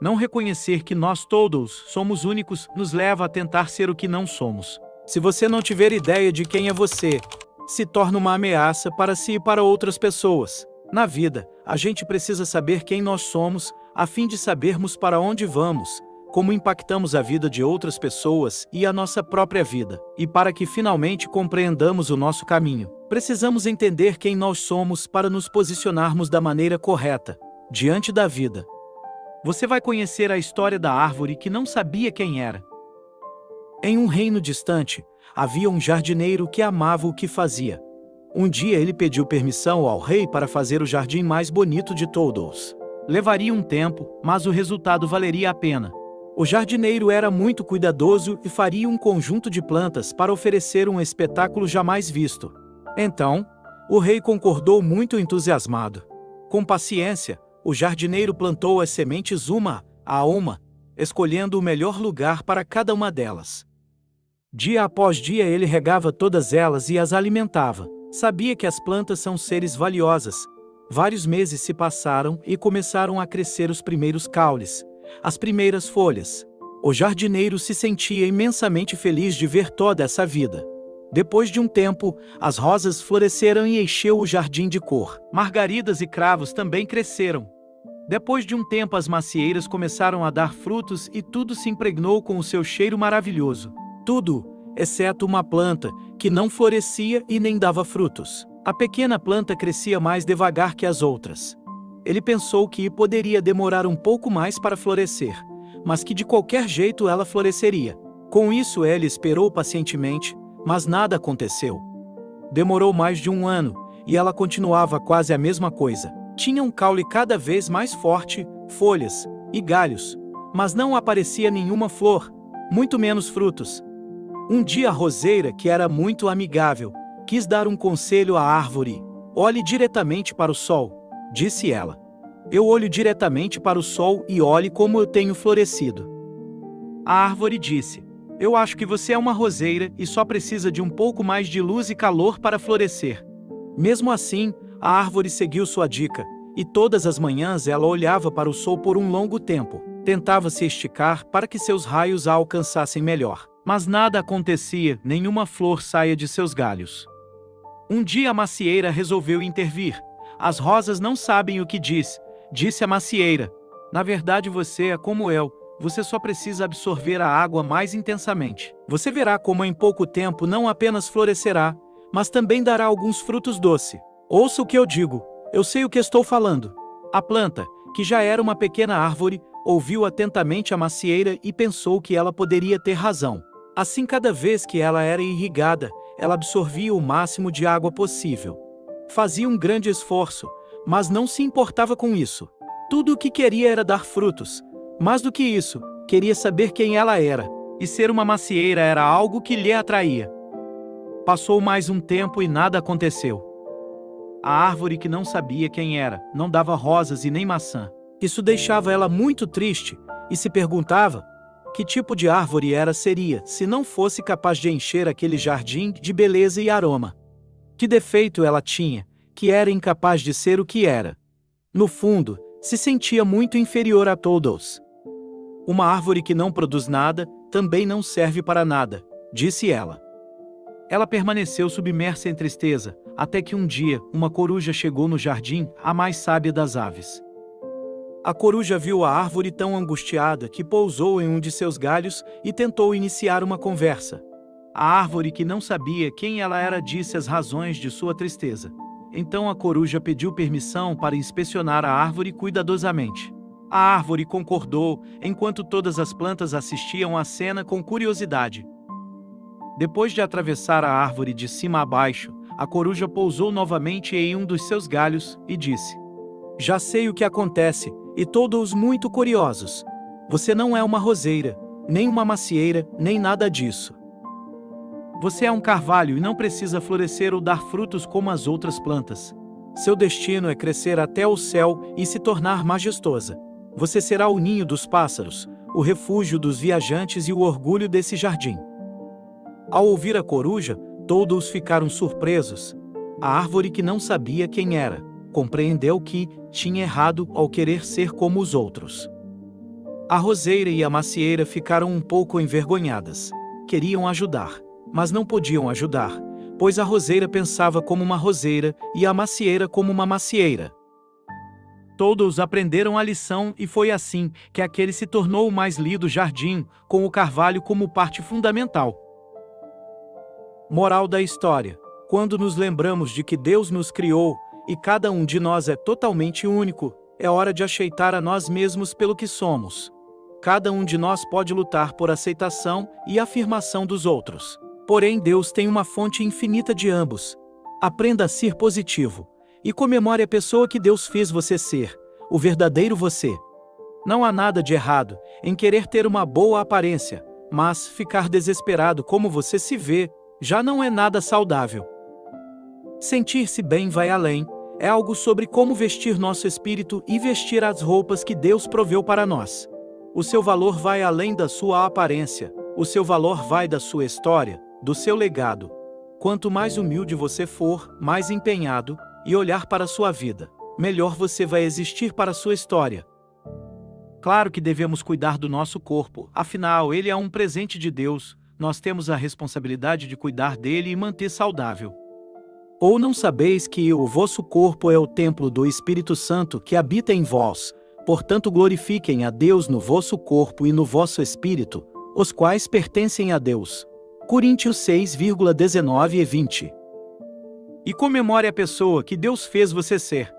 Não reconhecer que nós todos somos únicos nos leva a tentar ser o que não somos. Se você não tiver ideia de quem é você, se torna uma ameaça para si e para outras pessoas. Na vida, a gente precisa saber quem nós somos, a fim de sabermos para onde vamos, como impactamos a vida de outras pessoas e a nossa própria vida. E para que finalmente compreendamos o nosso caminho, precisamos entender quem nós somos para nos posicionarmos da maneira correta, diante da vida. Você vai conhecer a história da árvore que não sabia quem era. Em um reino distante, havia um jardineiro que amava o que fazia. Um dia ele pediu permissão ao rei para fazer o jardim mais bonito de todos. Levaria um tempo, mas o resultado valeria a pena. O jardineiro era muito cuidadoso e faria um conjunto de plantas para oferecer um espetáculo jamais visto. Então, o rei concordou muito entusiasmado. Com paciência, o jardineiro plantou as sementes uma a uma, escolhendo o melhor lugar para cada uma delas. Dia após dia ele regava todas elas e as alimentava. Sabia que as plantas são seres valiosos. Vários meses se passaram e começaram a crescer os primeiros caules, as primeiras folhas. O jardineiro se sentia imensamente feliz de ver toda essa vida. Depois de um tempo, as rosas floresceram e encheu o jardim de cor. Margaridas e cravos também cresceram. Depois de um tempo as macieiras começaram a dar frutos e tudo se impregnou com o seu cheiro maravilhoso. Tudo, exceto uma planta, que não florescia e nem dava frutos. A pequena planta crescia mais devagar que as outras. Ele pensou que poderia demorar um pouco mais para florescer, mas que de qualquer jeito ela floresceria. Com isso ele esperou pacientemente, mas nada aconteceu. Demorou mais de um ano, e ela continuava quase a mesma coisa. Tinha um caule cada vez mais forte, folhas e galhos, mas não aparecia nenhuma flor, muito menos frutos. Um dia a roseira, que era muito amigável, quis dar um conselho à árvore. Olhe diretamente para o sol, disse ela. Eu olho diretamente para o sol e olhe como eu tenho florescido. A árvore disse: eu acho que você é uma roseira e só precisa de um pouco mais de luz e calor para florescer. Mesmo assim, a árvore seguiu sua dica, e todas as manhãs ela olhava para o sol por um longo tempo. Tentava se esticar para que seus raios a alcançassem melhor. Mas nada acontecia, nenhuma flor saía de seus galhos. Um dia a macieira resolveu intervir. As rosas não sabem o que diz, disse a macieira. Na verdade você é como eu, você só precisa absorver a água mais intensamente. Você verá como em pouco tempo não apenas florescerá, mas também dará alguns frutos doces. Ouça o que eu digo, eu sei o que estou falando. A planta, que já era uma pequena árvore, ouviu atentamente a macieira e pensou que ela poderia ter razão. Assim, cada vez que ela era irrigada, ela absorvia o máximo de água possível. Fazia um grande esforço, mas não se importava com isso. Tudo o que queria era dar frutos. Mais do que isso, queria saber quem ela era. E ser uma macieira era algo que lhe atraía. Passou mais um tempo e nada aconteceu. A árvore, que não sabia quem era, não dava rosas e nem maçã. Isso deixava ela muito triste e se perguntava que tipo de árvore seria se não fosse capaz de encher aquele jardim de beleza e aroma. Que defeito ela tinha, que era incapaz de ser o que era. No fundo, se sentia muito inferior a todos. Uma árvore que não produz nada, também não serve para nada, disse ela. Ela permaneceu submersa em tristeza, até que um dia, uma coruja chegou no jardim, a mais sábia das aves. A coruja viu a árvore tão angustiada que pousou em um de seus galhos e tentou iniciar uma conversa. A árvore, que não sabia quem ela era, disse as razões de sua tristeza. Então a coruja pediu permissão para inspecionar a árvore cuidadosamente. A árvore concordou, enquanto todas as plantas assistiam à cena com curiosidade. Depois de atravessar a árvore de cima a baixo, a coruja pousou novamente em um dos seus galhos e disse: já sei o que acontece, e todos muito curiosos. Você não é uma roseira, nem uma macieira, nem nada disso. Você é um carvalho e não precisa florescer ou dar frutos como as outras plantas. Seu destino é crescer até o céu e se tornar majestosa. Você será o ninho dos pássaros, o refúgio dos viajantes e o orgulho desse jardim. Ao ouvir a coruja, todos ficaram surpresos. A árvore, que não sabia quem era, compreendeu que tinha errado ao querer ser como os outros. A roseira e a macieira ficaram um pouco envergonhadas. Queriam ajudar, mas não podiam ajudar, pois a roseira pensava como uma roseira e a macieira como uma macieira. Todos aprenderam a lição e foi assim que aquele se tornou o mais lindo jardim, com o carvalho como parte fundamental. Moral da história: quando nos lembramos de que Deus nos criou e cada um de nós é totalmente único, é hora de aceitar a nós mesmos pelo que somos. Cada um de nós pode lutar por aceitação e afirmação dos outros. Porém, Deus tem uma fonte infinita de ambos. Aprenda a ser positivo e comemore a pessoa que Deus fez você ser, o verdadeiro você. Não há nada de errado em querer ter uma boa aparência, mas ficar desesperado como você se vê já não é nada saudável. Sentir-se bem vai além, é algo sobre como vestir nosso espírito e vestir as roupas que Deus proveu para nós. O seu valor vai além da sua aparência, o seu valor vai da sua história, do seu legado. Quanto mais humilde você for, mais empenhado, e olhar para a sua vida, melhor você vai existir para a sua história. Claro que devemos cuidar do nosso corpo, afinal ele é um presente de Deus, nós temos a responsabilidade de cuidar dele e manter saudável. Ou não sabeis que o vosso corpo é o templo do Espírito Santo que habita em vós, portanto glorifiquem a Deus no vosso corpo e no vosso espírito, os quais pertencem a Deus. Coríntios 6,19 e 20. E comemore a pessoa que Deus fez você ser.